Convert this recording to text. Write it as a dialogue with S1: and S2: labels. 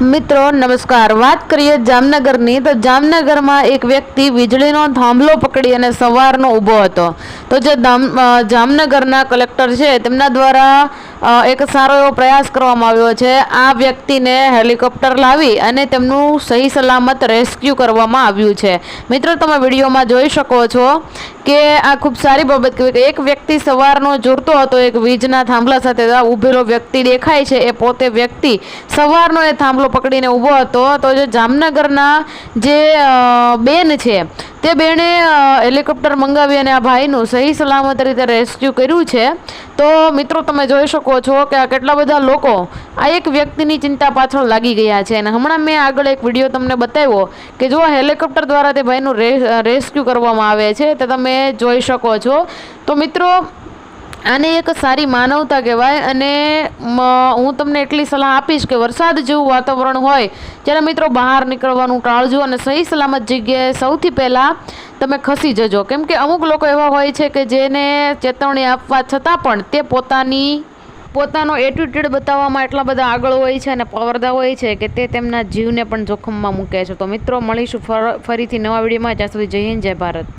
S1: મિત્રો નમસ્કાર। વાત કરીએ જામનગરની તો જામનગરમાં એક વ્યક્તિ વીજળીનો થાંભલો પકડી અને સવારનો ઊભો હતો। તો જે જામનગરના કલેક્ટર છે તેમના દ્વારા એક સારો એવો પ્રયાસ કરવામાં આવ્યો છે। આ વ્યક્તિને હેલિકોપ્ટર લાવી અને તેમનું સહી સલામત રેસ્ક્યુ કરવામાં આવ્યું છે। મિત્રો તમે વિડીયોમાં જોઈ શકો છો કે આ ખૂબ સારી બાબત કહેવાય કે એક વ્યક્તિ સવારનો જોડતો હતો એક વીજના થાંભલા સાથે ઊભેલો વ્યક્તિ દેખાય છે એ પોતે વ્યક્તિ સવારનો એ થાંભલો પકડીને ઊભો હતો। તો જે જામનગરના જે બેન છે તે બેને હેલિકોપ્ટર મંગાવી અને આ ભાઈનું સહી સલામત રીતે રેસ્ક્યુ કર્યું છે। તો મિત્રો તમે જોઈ શકો છો કે આ કેટલા બધા લોકો આ એક વ્યક્તિની ચિંતા પાછળ લાગી ગયા છે। અને હમણાં મેં આગળ એક વિડીયો તમને બતાવ્યો કે જો હેલિકોપ્ટર દ્વારા તે ભાઈનું રેસ્ક્યુ કરવામાં આવે છે તે તમે જોઈ શકો છો। તો મિત્રો આને એક સારી માનવતા કહેવાય। અને હું તમને એટલી સલાહ આપીશ કે વરસાદ જેવું વાતાવરણ હોય ત્યારે મિત્રો બહાર નીકળવાનું ટાળજો અને સહી સલામત જગ્યાએ સૌથી પહેલાં તમે ખસી જજો। કેમ કે અમુક લોકો એવા હોય છે કે જેને ચેતવણી આપવા છતાં પણ તે પોતાનો એટીટ્યુડ બતાવવામાં એટલા બધા આગળ હોય છે અને પાવરદાર હોય છે કે તે તેમના જીવને પણ જોખમમાં મૂકે છે। તો મિત્રો મળીશું ફરીથી નવા વિડીયોમાં। જ્યાં સુધી જય હિન્દ જય ભારત।